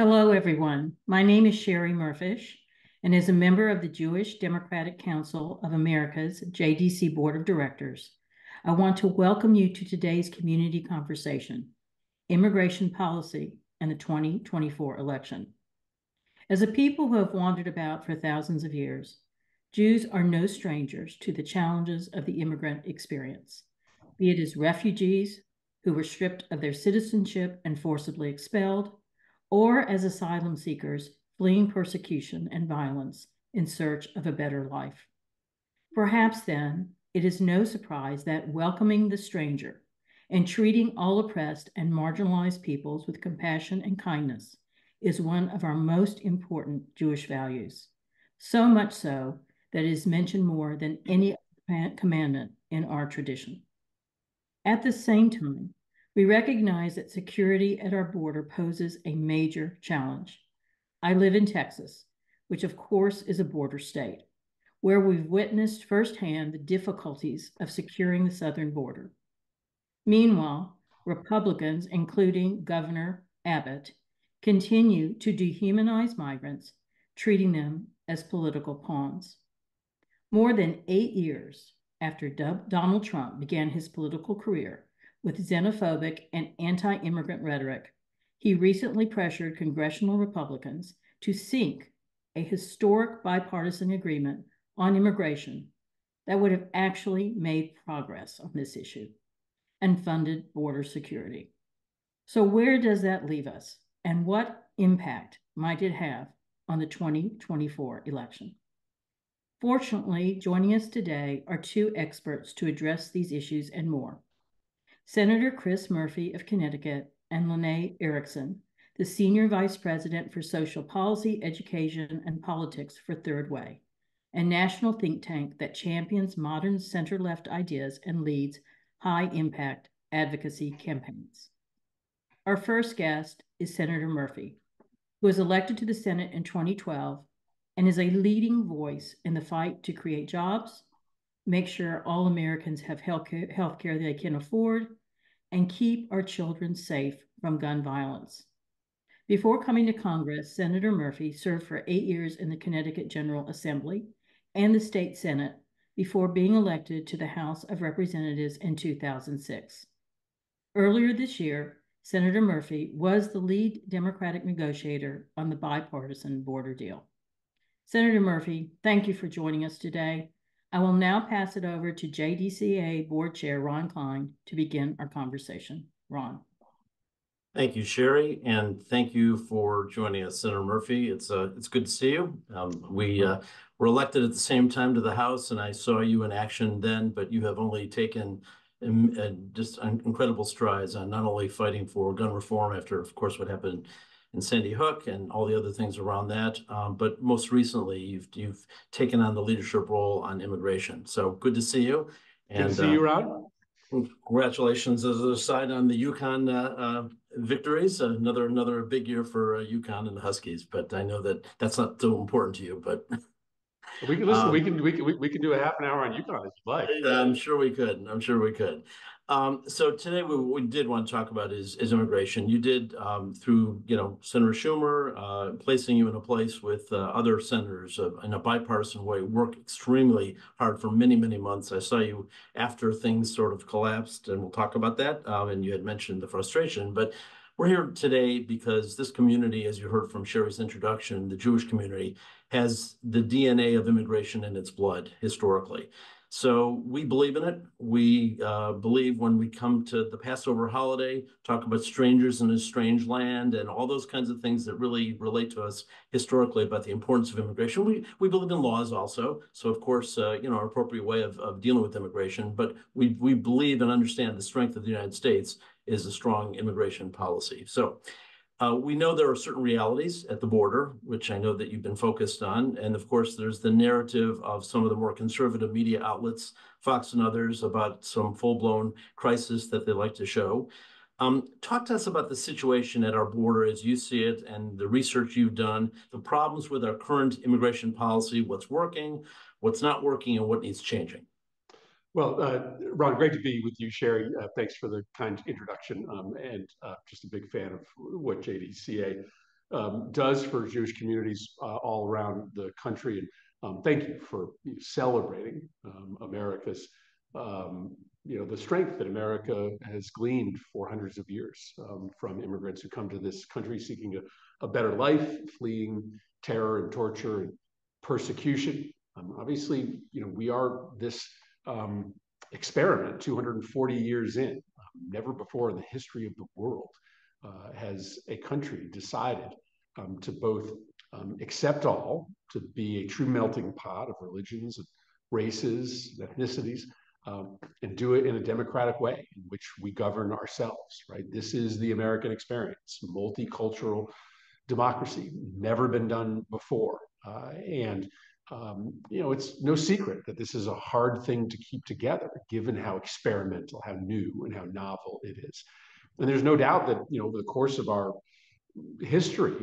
Hello, everyone. My name is Sherry Murfish, and as a member of the Jewish Democratic Council of America's JDC Board of Directors, I want to welcome you to today's community conversation, Immigration Policy and the 2024 election. As a people who have wandered about for thousands of years, Jews are no strangers to the challenges of the immigrant experience, be it as refugees who were stripped of their citizenship and forcibly expelled, or as asylum seekers fleeing persecution and violence in search of a better life. Perhaps then, it is no surprise that welcoming the stranger and treating all oppressed and marginalized peoples with compassion and kindness is one of our most important Jewish values, so much so that it is mentioned more than any commandment in our tradition. At the same time, we recognize that security at our border poses a major challenge. I live in Texas, which of course is a border state, where we've witnessed firsthand the difficulties of securing the southern border. Meanwhile, Republicans, including Governor Abbott, continue to dehumanize migrants, treating them as political pawns. More than 8 years after Donald Trump began his political career with xenophobic and anti-immigrant rhetoric, he recently pressured congressional Republicans to seek a historic bipartisan agreement on immigration that would have actually made progress on this issue and funded border security. So where does that leave us, and what impact might it have on the 2024 election? Fortunately, joining us today are two experts to address these issues and more. Senator Chris Murphy of Connecticut and Lanae Erickson, the Senior Vice President for Social Policy, Education, and Politics for Third Way, a national think tank that champions modern center-left ideas and leads high-impact advocacy campaigns. Our first guest is Senator Murphy, who was elected to the Senate in 2012 and is a leading voice in the fight to create jobs, make sure all Americans have health care they can afford, and keep our children safe from gun violence. Before coming to Congress, Senator Murphy served for 8 years in the Connecticut General Assembly and the state Senate before being elected to the House of Representatives in 2006. Earlier this year, Senator Murphy was the lead Democratic negotiator on the bipartisan border deal. Senator Murphy, thank you for joining us today. I will now pass it over to JDCA Board Chair Ron Klein to begin our conversation. Ron. Thank you, Sherry, and thank you for joining us, Senator Murphy. It's good to see you. We were elected at the same time to the House, and I saw you in action then, but you have only taken just incredible strides on not only fighting for gun reform after, of course, what happened in Sandy Hook and all the other things around that, but most recently, you've taken on the leadership role on immigration. So good to see you. And, good to see you, Ron. Congratulations as an aside on the UConn victories. Another big year for UConn and the Huskies, but I know that that's not so important to you. But we can listen. We can do a half an hour on UConn if you'd like. I'm sure we could. So today what we did want to talk about is immigration. You did through Senator Schumer placing you in a place with other senators in a bipartisan way, work extremely hard for many months. I saw you after things sort of collapsed, and we'll talk about that. And you had mentioned the frustration, but we're here today because this community, as you heard from Sherry's introduction, the Jewish community has the DNA of immigration in its blood historically. So we believe in it. We believe when we come to the Passover holiday, talk about strangers in a strange land and all those kinds of things that really relate to us historically about the importance of immigration. We believe in laws also. So of course, our appropriate way of dealing with immigration, but we believe and understand the strength of the United States is a strong immigration policy. So we know there are certain realities at the border, which I know that you've been focused on. And of course, there's the narrative of some of the more conservative media outlets, Fox and others, about some full-blown crisis that they like to show. Talk to us about the situation at our border as you see it and the research you've done, the problems with our current immigration policy, what's working, what's not working, and what needs changing. Well, Ron, great to be with you, Sherry. Thanks for the kind introduction, and just a big fan of what JDCA does for Jewish communities all around the country. And thank you for celebrating America's, the strength that America has gleaned for hundreds of years from immigrants who come to this country seeking a better life, fleeing terror and torture and persecution. Obviously, we are this experiment 240 years in. Never before in the history of the world has a country decided to both accept all, to be a true melting pot of religions and races and ethnicities, and do it in a democratic way in which we govern ourselves, right? This is the American experience, multicultural democracy, never been done before. It's no secret that this is a hard thing to keep together, given how experimental, how new, and how novel it is. And there's no doubt that, over the course of our history,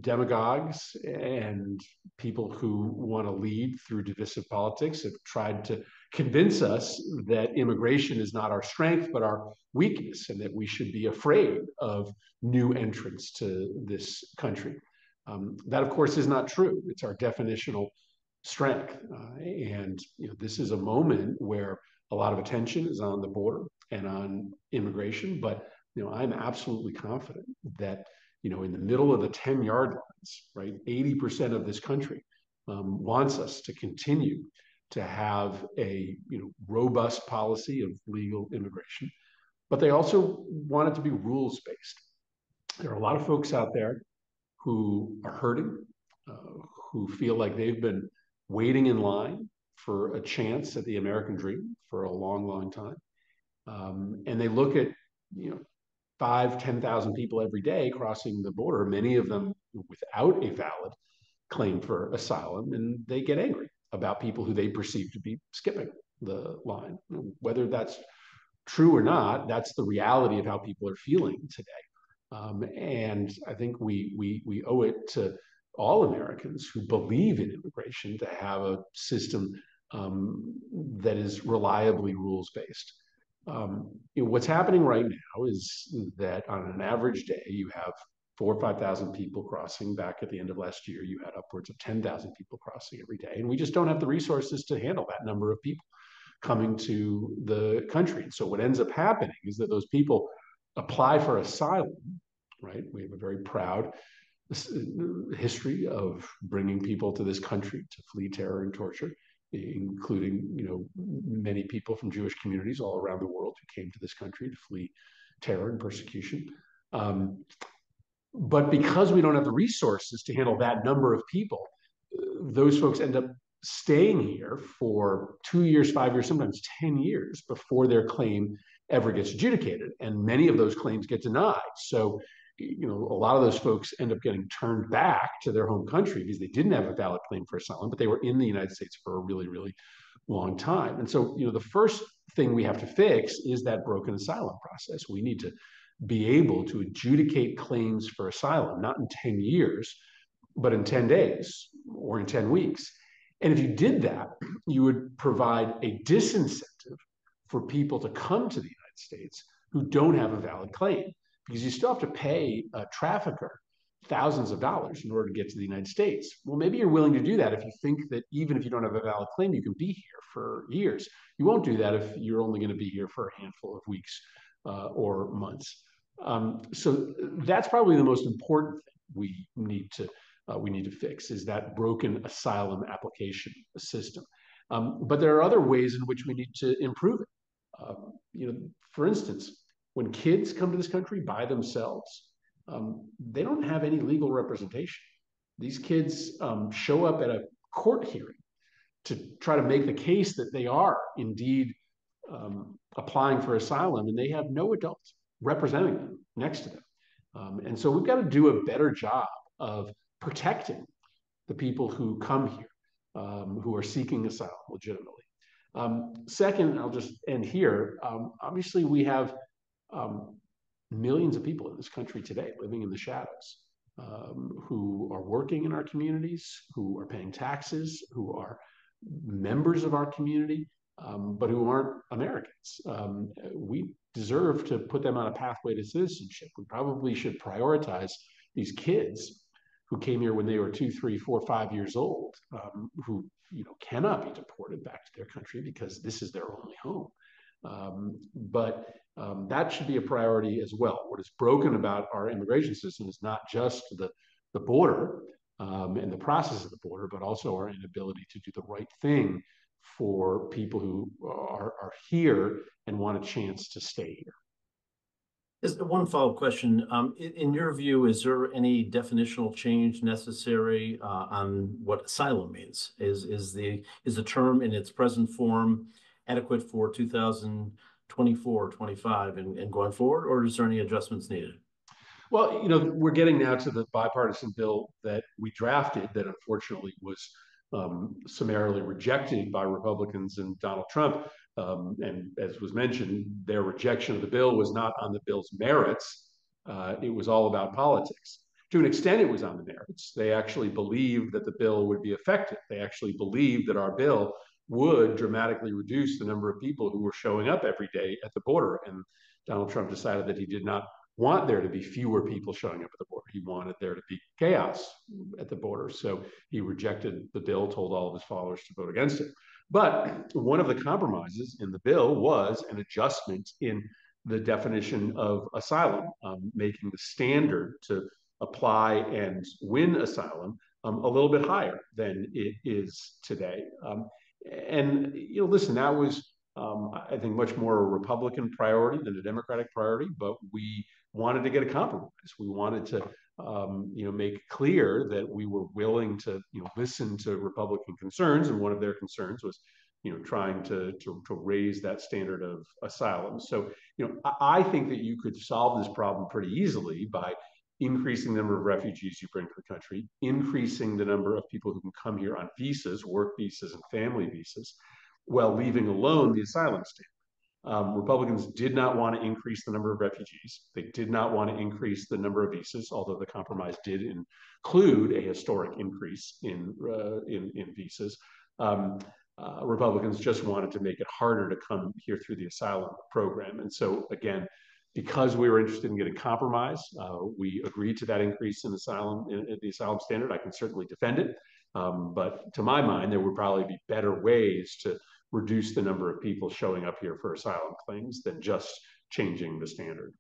demagogues and people who want to lead through divisive politics have tried to convince us that immigration is not our strength, but our weakness, and that we should be afraid of new entrants to this country. That, of course, is not true. It's our definitional strength. This is a moment where a lot of attention is on the border and on immigration. But, I'm absolutely confident that, in the middle of the 10-yard lines, right, 80% of this country wants us to continue to have a robust policy of legal immigration. But they also want it to be rules-based. There are a lot of folks out there who are hurting, who feel like they've been waiting in line for a chance at the American dream for a long, long time. And they look at, 10,000 people every day crossing the border, many of them without a valid claim for asylum, and they get angry about people who they perceive to be skipping the line. Whether that's true or not, that's the reality of how people are feeling today. And I think we owe it to all Americans who believe in immigration to have a system that is reliably rules-based. What's happening right now is that on an average day, you have 4,000 or 5,000 people crossing. Back at the end of last year, you had upwards of 10,000 people crossing every day. And we just don't have the resources to handle that number of people coming to the country. And so what ends up happening is that those people apply for asylum, right? We have a very proud history of bringing people to this country to flee terror and torture, including, many people from Jewish communities all around the world who came to this country to flee terror and persecution. But because we don't have the resources to handle that number of people, those folks end up staying here for 2 years, 5 years, sometimes 10 years before their claim ever gets adjudicated. And many of those claims get denied. So, a lot of those folks end up getting turned back to their home country because they didn't have a valid claim for asylum, but they were in the United States for a really, really long time. And so, the first thing we have to fix is that broken asylum process. We need to be able to adjudicate claims for asylum, not in 10 years, but in 10 days or in 10 weeks. And if you did that, you would provide a disincentive for people to come to the United States who don't have a valid claim, because you still have to pay a trafficker thousands of dollars in order to get to the United States. Well, maybe you're willing to do that if you think that even if you don't have a valid claim, you can be here for years. You won't do that if you're only going to be here for a handful of weeks or months. So that's probably the most important thing we need to fix, is that broken asylum application system. But there are other ways in which we need to improve it. For instance, when kids come to this country by themselves, they don't have any legal representation. These kids show up at a court hearing to try to make the case that they are indeed applying for asylum, and they have no adults representing them next to them. And so we've got to do a better job of protecting the people who come here, who are seeking asylum legitimately. Second, I'll just end here. Obviously, we have millions of people in this country today living in the shadows, who are working in our communities, who are paying taxes, who are members of our community, but who aren't Americans. We deserve to put them on a pathway to citizenship. We probably should prioritize these kids who came here when they were 2, 3, 4, 5 years old, who cannot be deported back to their country because this is their only home. But that should be a priority as well. What is broken about our immigration system is not just the border and the process of the border, but also our inability to do the right thing for people who are here and want a chance to stay here. Is one follow-up question. In your view, is there any definitional change necessary on what asylum means? Is the term in its present form adequate for 2024, 25, and going forward, or is there any adjustments needed? Well, we're getting now to the bipartisan bill that we drafted that unfortunately was summarily rejected by Republicans and Donald Trump. And as was mentioned, their rejection of the bill was not on the bill's merits. It was all about politics. To an extent, it was on the merits. They actually believed that the bill would be effective. They actually believed that our bill would dramatically reduce the number of people who were showing up every day at the border. And Donald Trump decided that he did not want there to be fewer people showing up at the border. He wanted there to be chaos at the border. So he rejected the bill, told all of his followers to vote against it. But one of the compromises in the bill was an adjustment in the definition of asylum, making the standard to apply and win asylum a little bit higher than it is today. And listen, that was I think much more a Republican priority than a Democratic priority, but we wanted to get a compromise. We wanted to make clear that we were willing to listen to Republican concerns, and one of their concerns was trying to raise that standard of asylum. So I think that you could solve this problem pretty easily by increasing the number of refugees you bring to the country, increasing the number of people who can come here on visas, work visas, and family visas, while leaving alone the asylum standard. Republicans did not want to increase the number of refugees. They did not want to increase the number of visas, although the compromise did include a historic increase in visas. Republicans just wanted to make it harder to come here through the asylum program. And so, again, because we were interested in getting compromise, we agreed to that increase in the asylum standard. I can certainly defend it. But to my mind, there would probably be better ways to reduce the number of people showing up here for asylum claims than just changing the standard.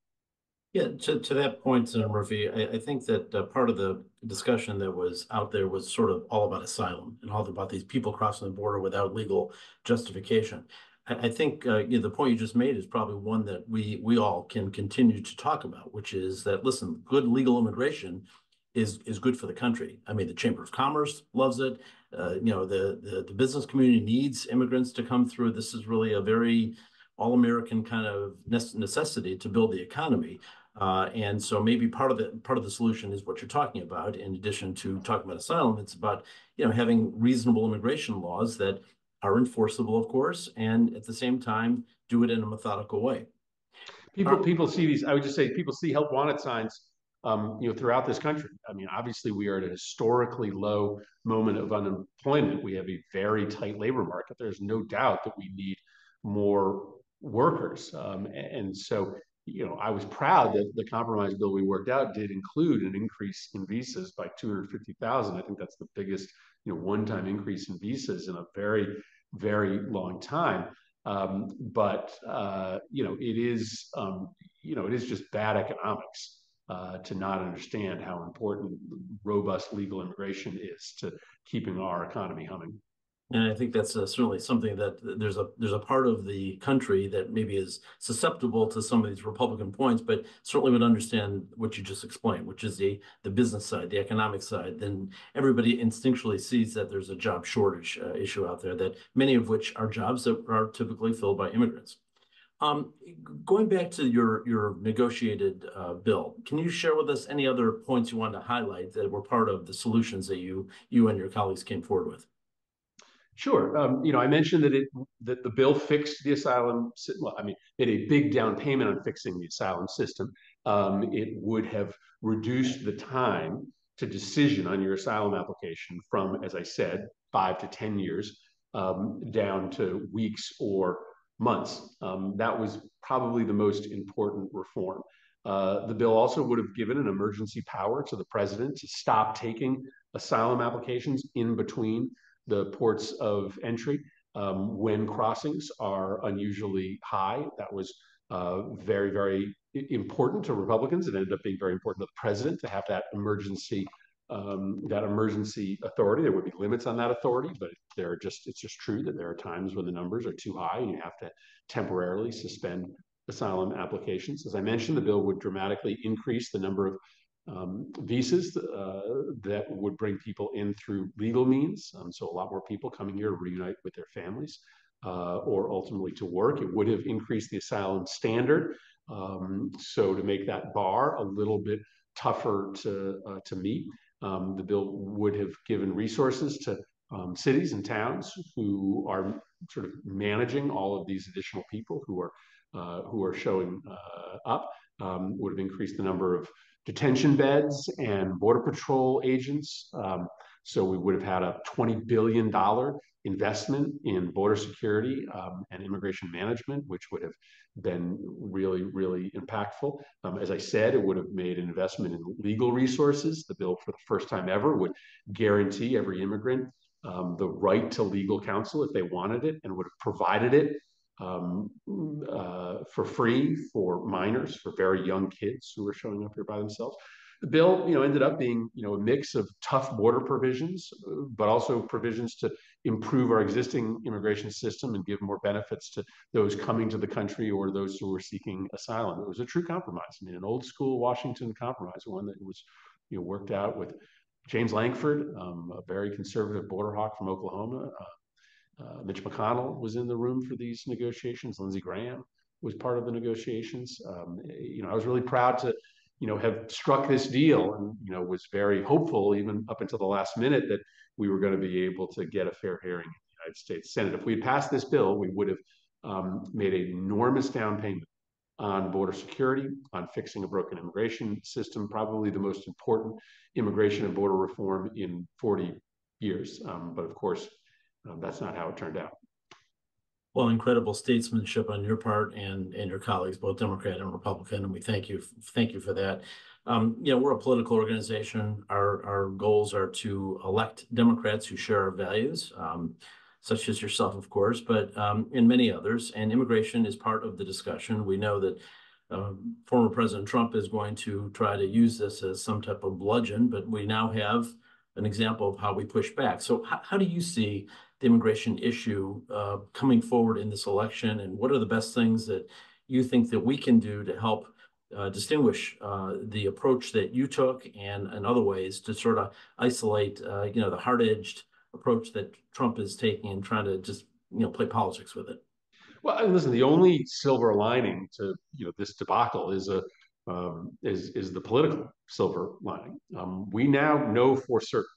Yeah, to that point, Senator Murphy, I think that part of the discussion that was out there was sort of all about asylum and all about these people crossing the border without legal justification. I think the point you just made is probably one that we all can continue to talk about, which is that, listen, good legal immigration is good for the country. I mean, the Chamber of Commerce loves it. The business community needs immigrants to come through. This is really a very all-American kind of necessity to build the economy. And so maybe part of the solution is what you're talking about. In addition to talking about asylum, it's about having reasonable immigration laws that are enforceable, of course, and at the same time do it in a methodical way. People see these. I would just say people see help wanted signs throughout this country. I mean, obviously, we are at a historically low moment of unemployment. We have a very tight labor market. There's no doubt that we need more workers. And so, I was proud that the compromise bill we worked out did include an increase in visas by 250,000. I think that's the biggest, one-time increase in visas in a very, very long time. But it is just bad economics to not understand how important robust legal immigration is to keeping our economy humming. And I think that's certainly something that there's a part of the country that maybe is susceptible to some of these Republican points, but certainly would understand what you just explained, which is the business side, the economic side. Then everybody instinctually sees that there's a job shortage issue out there, that many of which are jobs that are typically filled by immigrants. Going back to your negotiated bill, can you share with us any other points you wanted to highlight that were part of the solutions that you and your colleagues came forward with? Sure. I mentioned that the bill fixed the asylum. Well, I mean, made a big down payment on fixing the asylum system. It would have reduced the time to decision on your asylum application from, as I said, 5 to 10 years down to weeks or months. That was probably the most important reform. The bill also would have given an emergency power to the president to stop taking asylum applications in between the ports of entry when crossings are unusually high. That was very, very important to Republicans. It ended up being very important to the president to have that emergency authority. There would be limits on that authority, but it's just true that there are times when the numbers are too high and you have to temporarily suspend asylum applications. As I mentioned, the bill would dramatically increase the number of visas that would bring people in through legal means. So a lot more people coming here to reunite with their families or ultimately to work. It would have increased the asylum standard. So to make that bar a little bit tougher to meet, the bill would have given resources to cities and towns who are sort of managing all of these additional people who are showing up. Would have increased the number of detention beds and Border Patrol agents. So we would have had a $20 billion investment in border security and immigration management, which would have been really, really impactful. As I said, it would have made an investment in legal resources. The bill, for the first time ever, would guarantee every immigrant the right to legal counsel if they wanted it, and would have provided it for free for minors, for very young kids who are showing up here by themselves. The bill, ended up being, a mix of tough border provisions, but also provisions to improve our existing immigration system and give more benefits to those coming to the country or those who are seeking asylum. It was a true compromise. I mean, an old school Washington compromise, one that was, worked out with James Lankford, a very conservative border hawk from Oklahoma. Mitch McConnell was in the room for these negotiations. Lindsey Graham was part of the negotiations. I was really proud to, have struck this deal, and was very hopeful even up until the last minute that we were going to be able to get a fair hearing in the United States Senate. If we had passed this bill, we would have made an enormous down payment on border security, on fixing a broken immigration system, probably the most important immigration and border reform in 40 years. But of course, that's not how it turned out. Well, incredible statesmanship on your part and your colleagues, both Democrat and Republican, and we thank you for that. We're a political organization. Our goals are to elect Democrats who share our values, such as yourself, of course, but and many others. And immigration is part of the discussion. We know that former President Trump is going to try to use this as some type of bludgeon, but we now have an example of how we push back. So how do you see the immigration issue coming forward in this election, and what are the best things that you think that we can do to help distinguish the approach that you took and other ways to sort of isolate, the hard-edged approach that Trump is taking and trying to just, play politics with it? Well, listen, the only silver lining to this debacle is the political silver lining. We now know for certain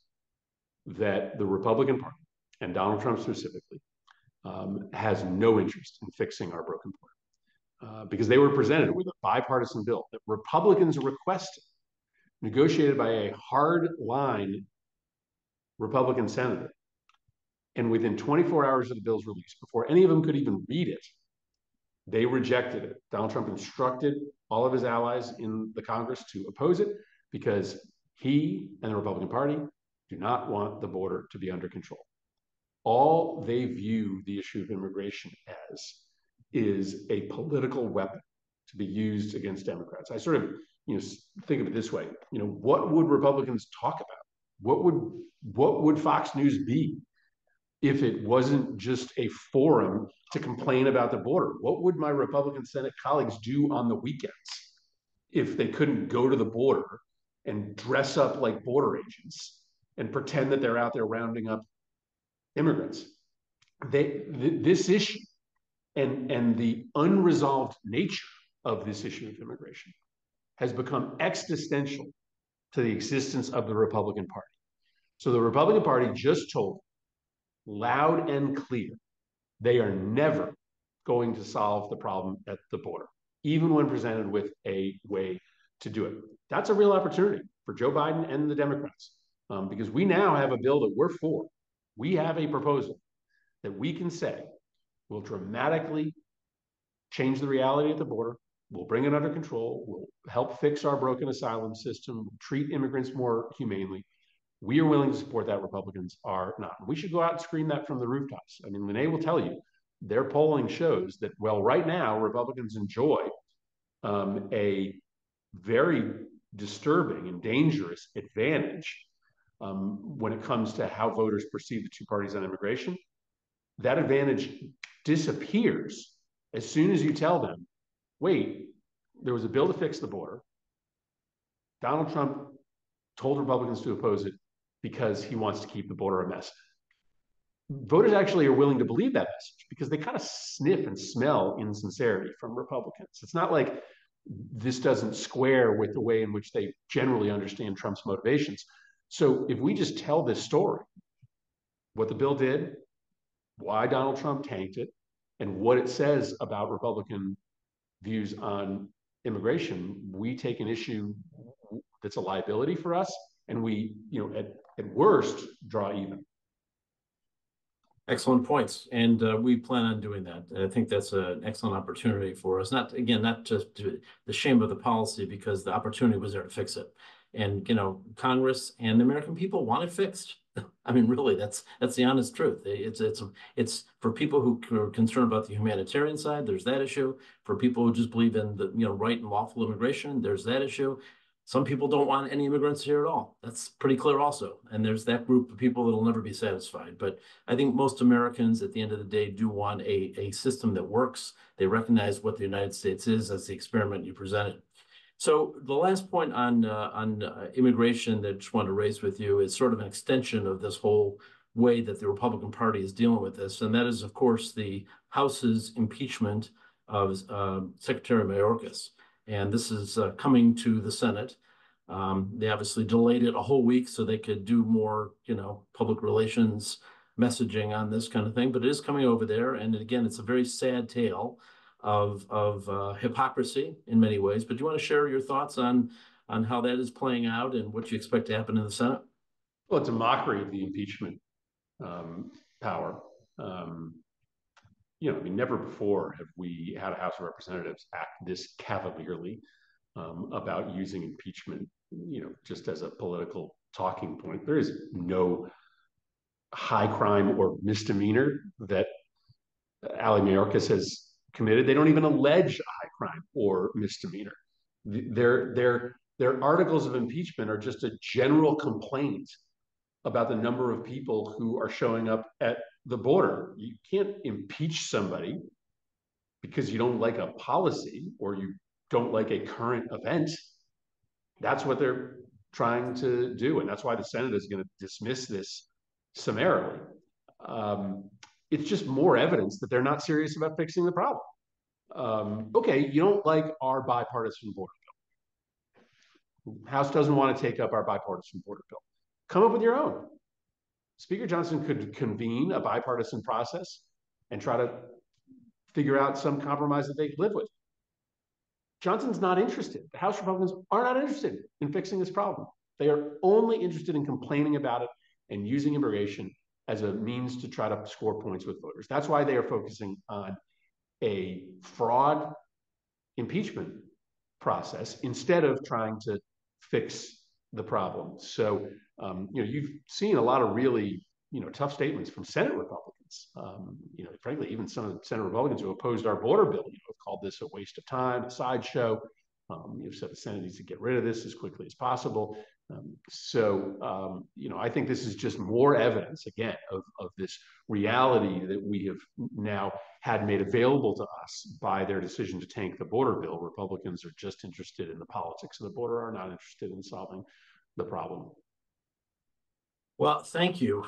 that the Republican Party, and Donald Trump specifically, has no interest in fixing our broken border because they were presented with a bipartisan bill that Republicans requested, negotiated by a hard-line Republican senator. And within 24 hours of the bill's release, before any of them could even read it, they rejected it. Donald Trump instructed all of his allies in the Congress to oppose it because he and the Republican Party do not want the border to be under control. All they view the issue of immigration as is a political weapon to be used against Democrats. I sort of, think of it this way. What would Republicans talk about? What would Fox News be if it wasn't just a forum to complain about the border? What would my Republican Senate colleagues do on the weekends if they couldn't go to the border and dress up like border agents and pretend that they're out there rounding up immigrants? This issue and the unresolved nature of this issue of immigration has become existential to the existence of the Republican Party. So the Republican Party just told loud and clear they are never going to solve the problem at the border, even when presented with a way to do it. That's a real opportunity for Joe Biden and the Democrats because we now have a bill that we're for. We have a proposal that we can say will dramatically change the reality at the border, we'll bring it under control, we'll help fix our broken asylum system, we'll treat immigrants more humanely. We are willing to support that. Republicans are not. We should go out and scream that from the rooftops. I mean, Lanae will tell you, their polling shows that, well, right now, Republicans enjoy a very disturbing and dangerous advantage when it comes to how voters perceive the two parties on immigration. That advantage disappears as soon as you tell them, wait, there was a bill to fix the border. Donald Trump told Republicans to oppose it because he wants to keep the border a mess. Voters actually are willing to believe that message because they kind of sniff and smell insincerity from Republicans. It's not like this doesn't square with the way in which they generally understand Trump's motivations. So if we just tell this story, what the bill did, why Donald Trump tanked it, and what it says about Republican views on immigration, we take an issue that's a liability for us, and we, at worst, draw even. Excellent points, and we plan on doing that. And I think that's an excellent opportunity for us. Not just the shame of the policy, because the opportunity was there to fix it. And Congress and the American people want it fixed. I mean, really, that's the honest truth. It's for people who are concerned about the humanitarian side. There's that issue. For people who just believe in the right and lawful immigration, there's that issue. Some people don't want any immigrants here at all. That's pretty clear also. And there's that group of people that'll never be satisfied. But I think most Americans at the end of the day do want a system that works. They recognize what the United States is as the experiment you presented. So the last point on immigration that I just wanted to raise with you is sort of an extension of this whole way that the Republican Party is dealing with this. And that is, of course, the House's impeachment of Secretary Mayorkas. And this is coming to the Senate. They obviously delayed it a whole week so they could do more, public relations messaging on this kind of thing. But it is coming over there. And again, it's a very sad tale of hypocrisy in many ways. But do you want to share your thoughts on how that is playing out and what you expect to happen in the Senate? Well, it's a mockery of the impeachment power. Never before have we had a House of Representatives act this cavalierly about using impeachment, just as a political talking point. There is no high crime or misdemeanor that Ali Mayorkas has committed. They don't even allege a high crime or misdemeanor. Their articles of impeachment are just a general complaint about the number of people who are showing up at the border. You can't impeach somebody because you don't like a policy or you don't like a current event. That's what they're trying to do. And that's why the Senate is going to dismiss this summarily. It's just more evidence that they're not serious about fixing the problem. Okay, you don't like our bipartisan border bill. House doesn't want to take up our bipartisan border bill. Come up with your own. Speaker Johnson could convene a bipartisan process and try to figure out some compromise that they could live with. Johnson's not interested. The House Republicans are not interested in fixing this problem. They are only interested in complaining about it and using immigration as a means to try to score points with voters. That's why they are focusing on a fraud impeachment process instead of trying to fix the problem. So, you've seen a lot of really, tough statements from Senate Republicans. Frankly, even some of the Senate Republicans who opposed our border bill, have called this a waste of time, a sideshow. You've said the Senate needs to get rid of this as quickly as possible. I think this is just more evidence, again, of this reality that we have now had made available to us by their decision to tank the border bill. Republicans are just interested in the politics of the border, are not interested in solving the problem. Well, thank you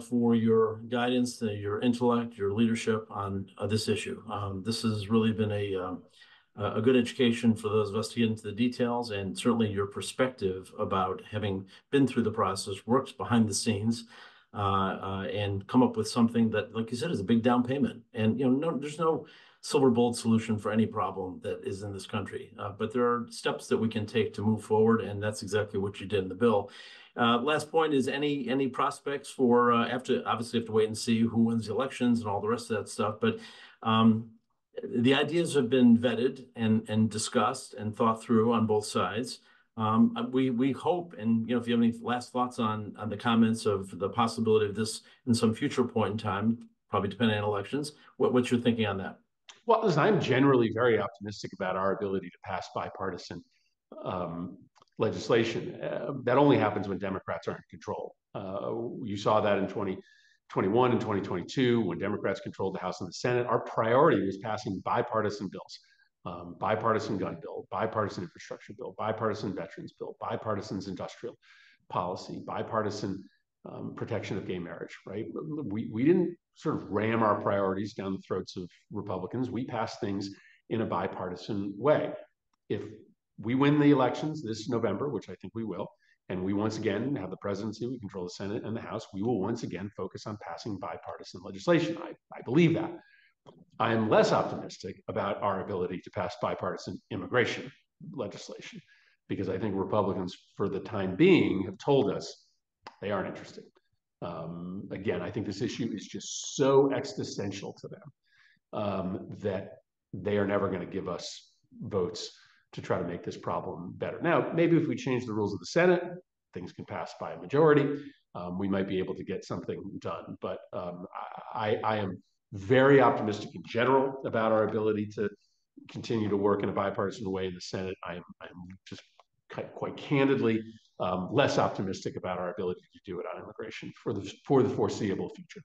for your guidance, your intellect, your leadership on this issue. This has really been a good education for those of us to get into the details, and certainly your perspective about having been through the process, worked behind the scenes, and come up with something that, like you said, is a big down payment. And there's no silver bullet solution for any problem that is in this country, but there are steps that we can take to move forward, and that's exactly what you did in the bill. Last point is any prospects for obviously have to wait and see who wins the elections and all the rest of that stuff, but The ideas have been vetted and discussed and thought through on both sides. We hope, and if you have any last thoughts on the comments of the possibility of this in some future point in time, probably depending on elections, what's your thinking on that? Well, listen, I'm generally very optimistic about our ability to pass bipartisan legislation. That only happens when Democrats are in control. You saw that in 2021 and 2022 when Democrats controlled the House and the Senate. Our priority was passing bipartisan bills. Bipartisan gun bill, bipartisan infrastructure bill, bipartisan veterans bill, bipartisan industrial policy, bipartisan protection of gay marriage, right? We didn't sort of ram our priorities down the throats of Republicans. We passed things in a bipartisan way. If we win the elections this November, which I think we will, and we once again have the presidency, we control the Senate and the House, we will once again focus on passing bipartisan legislation. I believe that. I am less optimistic about our ability to pass bipartisan immigration legislation because I think Republicans, for the time being, have told us they aren't interested. Again, I think this issue is just so existential to them that they are never going to give us votes to try to make this problem better. Now, maybe if we change the rules of the Senate, things can pass by a majority. We might be able to get something done. But I am very optimistic in general about our ability to continue to work in a bipartisan way in the Senate. I'm just quite candidly less optimistic about our ability to do it on immigration for the foreseeable future.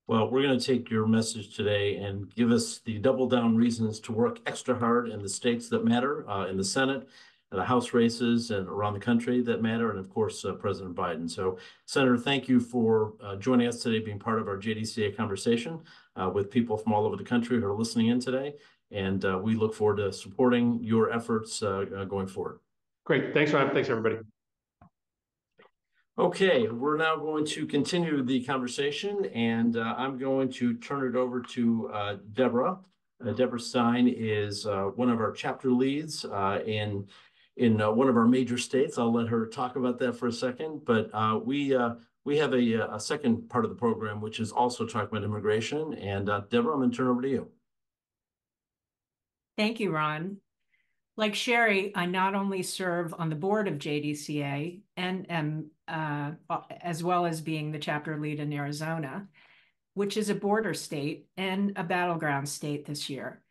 Well, we're going to take your message today and give us the double down reasons to work extra hard in the states that matter, in the Senate, the House races, and around the country that matter, and of course, President Biden. So, Senator, thank you for joining us today, being part of our JDCA conversation with people from all over the country who are listening in today. And we look forward to supporting your efforts going forward. Great. Thanks, Ron. Thanks, everybody. Okay, we're now going to continue the conversation, and I'm going to turn it over to Deborah. Deborah Stein is one of our chapter leads in one of our major states. I'll let her talk about that for a second, but we have a second part of the program, which is also talking about immigration. And Deborah, I'm going to turn it over to you. Thank you, Ron. Like Sherry, I not only serve on the board of JDCA and am, as well as being the chapter lead in Arizona, which is a border state and a battleground state this year.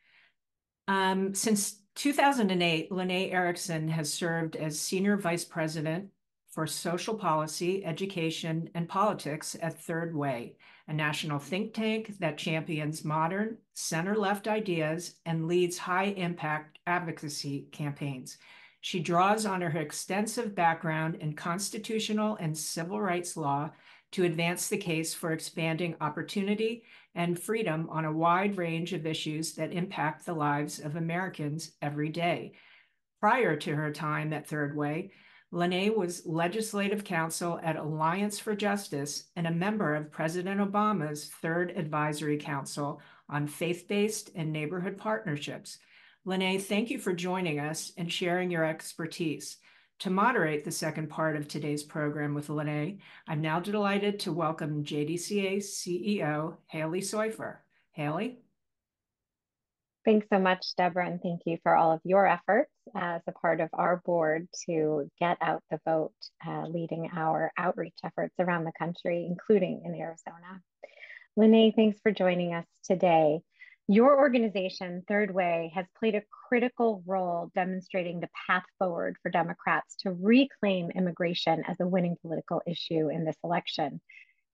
Since 2008, Lanae Erickson has served as Senior Vice President for Social Policy, Education, and Politics at Third Way, a national think tank that champions modern, center-left ideas and leads high-impact advocacy campaigns. She draws on her extensive background in constitutional and civil rights law to advance the case for expanding opportunity and freedom on a wide range of issues that impact the lives of Americans every day. Prior to her time at Third Way, Lanae was legislative counsel at Alliance for Justice and a member of President Obama's Third Advisory Council on Faith-Based and Neighborhood Partnerships. Lanae, thank you for joining us and sharing your expertise. To moderate the second part of today's program with Lanae, I'm now delighted to welcome JDCA CEO Haley Seufer. Haley? Thanks so much, Deborah, and thank you for all of your efforts as a part of our board to get out the vote, leading our outreach efforts around the country, including in Arizona. Lanae, thanks for joining us today. Your organization, Third Way, has played a critical role demonstrating the path forward for Democrats to reclaim immigration as a winning political issue in this election.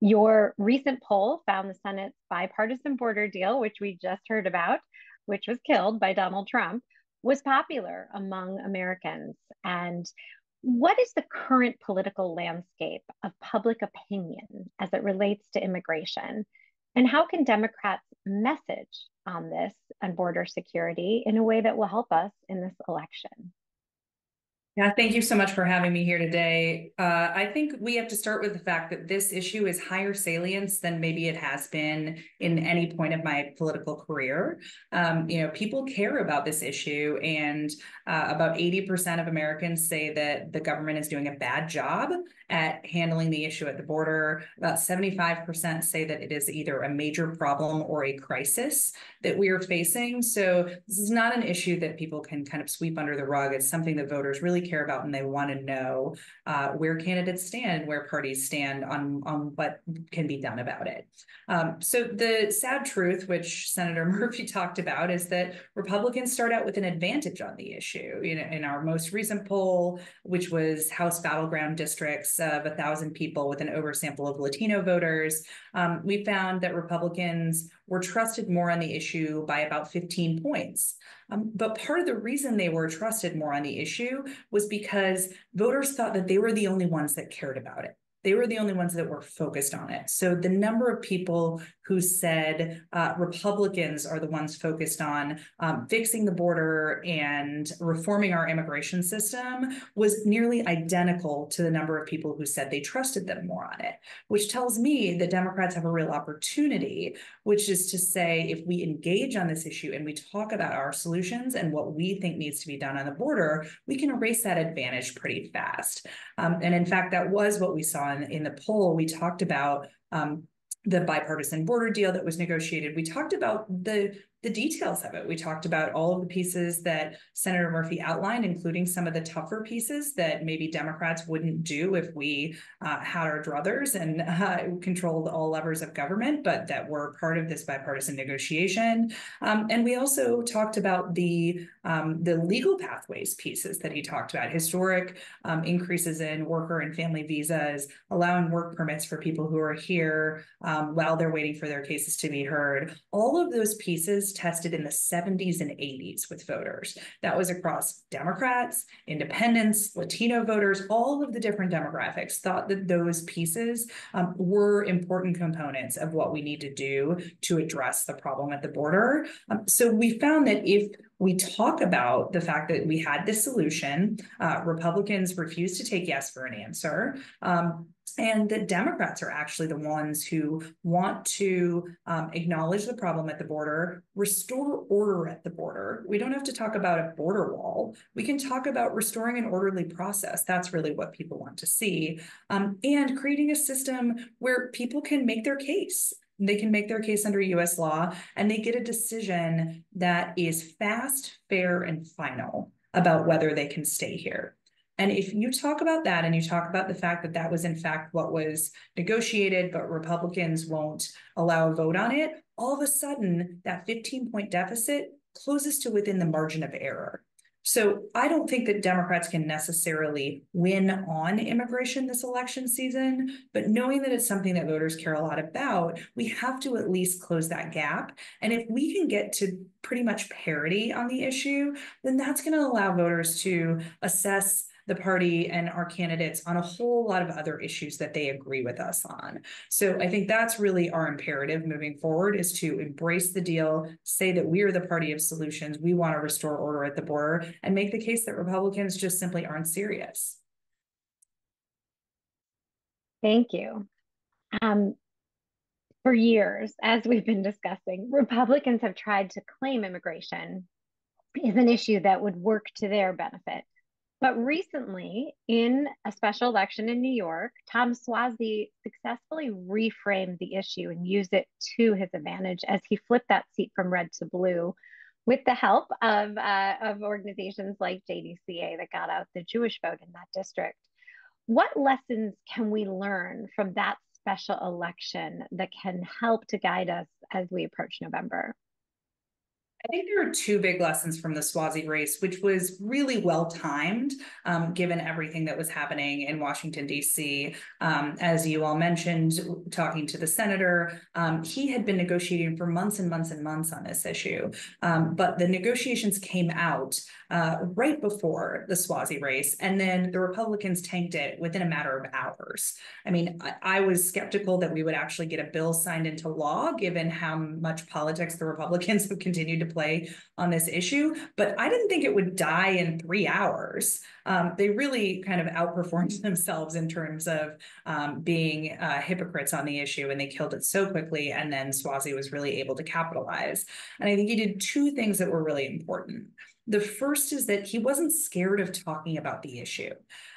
Your recent poll found the Senate's bipartisan border deal, which we just heard about, which was killed by Donald Trump, was popular among Americans. And what is the current political landscape of public opinion as it relates to immigration? And how can Democrats message on this and border security in a way that will help us in this election? Yeah, thank you so much for having me here today. I think we have to start with the fact that this issue is higher salience than maybe it has been in any point of my political career. People care about this issue, and about 80% of Americans say that the government is doing a bad job at handling the issue at the border. About 75% say that it is either a major problem or a crisis that we are facing. So this is not an issue that people can kind of sweep under the rug. It's something that voters really care about, and they want to know where candidates stand, where parties stand on what can be done about it. So the sad truth, which Senator Murphy talked about, is that Republicans start out with an advantage on the issue. You know, in our most recent poll, which was House battleground districts of 1,000 people with an oversample of Latino voters, we found that Republicans were trusted more on the issue by about 15 points. But part of the reason they were trusted more on the issue was because voters thought that they were the only ones that cared about it. They were the only ones that were focused on it. So the number of people who said Republicans are the ones focused on fixing the border and reforming our immigration system was nearly identical to the number of people who said they trusted them more on it, which tells me that Democrats have a real opportunity, which is to say, if we engage on this issue and we talk about our solutions and what we think needs to be done on the border, we can erase that advantage pretty fast. And in fact, that was what we saw in the poll. We talked about the bipartisan border deal that was negotiated. We talked about the details of it. We talked about all of the pieces that Senator Murphy outlined, including some of the tougher pieces that maybe Democrats wouldn't do if we had our druthers and controlled all levers of government, but that were part of this bipartisan negotiation. And we also talked about the legal pathways pieces that he talked about, historic increases in worker and family visas, allowing work permits for people who are here while they're waiting for their cases to be heard. All of those pieces tested in the 70s and 80s with voters. That was across Democrats, independents, Latino voters, all of the different demographics thought that those pieces were important components of what we need to do to address the problem at the border. So we found that if we talk about the fact that we had this solution, Republicans refused to take yes for an answer, and that Democrats are actually the ones who want to acknowledge the problem at the border, restore order at the border. We don't have to talk about a border wall. We can talk about restoring an orderly process. That's really what people want to see. And creating a system where people can make their case. They can make their case under US law, and they get a decision that is fast, fair, and final about whether they can stay here. And if you talk about that and you talk about the fact that that was in fact what was negotiated, but Republicans won't allow a vote on it, all of a sudden that 15-point deficit closes to within the margin of error. So I don't think that Democrats can necessarily win on immigration this election season, but knowing that it's something that voters care a lot about, we have to at least close that gap. And if we can get to pretty much parity on the issue, then that's going to allow voters to assess the party and our candidates on a whole lot of other issues that they agree with us on. So I think that's really our imperative moving forward, is to embrace the deal, say that we are the party of solutions, we want to restore order at the border, and make the case that Republicans just simply aren't serious. Thank you. For years, as we've been discussing, Republicans have tried to claim immigration is an issue that would work to their benefit. But recently, in a special election in New York, Tom Suozzi successfully reframed the issue and used it to his advantage as he flipped that seat from red to blue with the help of organizations like JDCA that got out the Jewish vote in that district. What lessons can we learn from that special election that can help to guide us as we approach November? I think there are two big lessons from the Suozzi race, which was really well timed, given everything that was happening in Washington, D.C. As you all mentioned, talking to the senator, he had been negotiating for months and months and months on this issue. But the negotiations came out right before the Suozzi race, and then the Republicans tanked it within a matter of hours. I mean, I was skeptical that we would actually get a bill signed into law, given how much politics the Republicans have continued to play on this issue, but I didn't think it would die in 3 hours. They really kind of outperformed themselves in terms of being hypocrites on the issue, and they killed it so quickly, and then Suozzi was really able to capitalize. And I think he did two things that were really important. The first is that he wasn't scared of talking about the issue.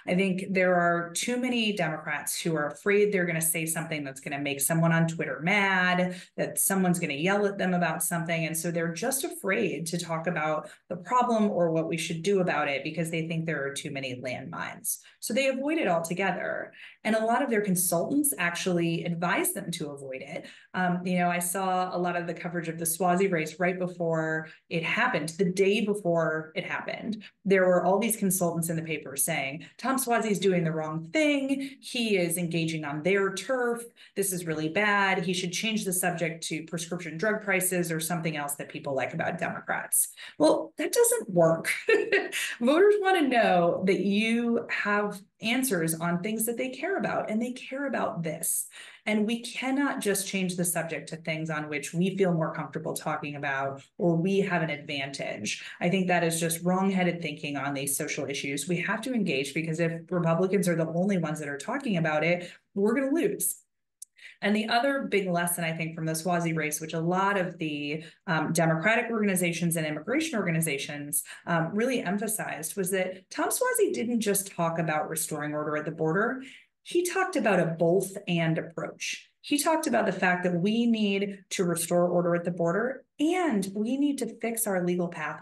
I think there are too many Democrats who are afraid they're going to say something that's going to make someone on Twitter mad, that someone's going to yell at them about something. And so they're just afraid to talk about the problem or what we should do about it because they think there are too many landmines. So they avoid it altogether. And a lot of their consultants actually advise them to avoid it. I saw a lot of the coverage of the Suozzi race right before it happened, the day before it happened. There were all these consultants in the paper saying, Tom Suozzi is doing the wrong thing. He is engaging on their turf. This is really bad. He should change the subject to prescription drug prices or something else that people like about Democrats. Well, that doesn't work. Voters want to know that you have answers on things that they care about, and they care about this. And we cannot just change the subject to things on which we feel more comfortable talking about or we have an advantage. I think that is just wrong-headed thinking on these social issues. We have to engage, because if Republicans are the only ones that are talking about it, we're going to lose. And the other big lesson, I think, from the Suozzi race, which a lot of the Democratic organizations and immigration organizations really emphasized, was that Tom Suozzi didn't just talk about restoring order at the border. He talked about a both and approach. He talked about the fact that we need to restore order at the border and we need to fix our legal path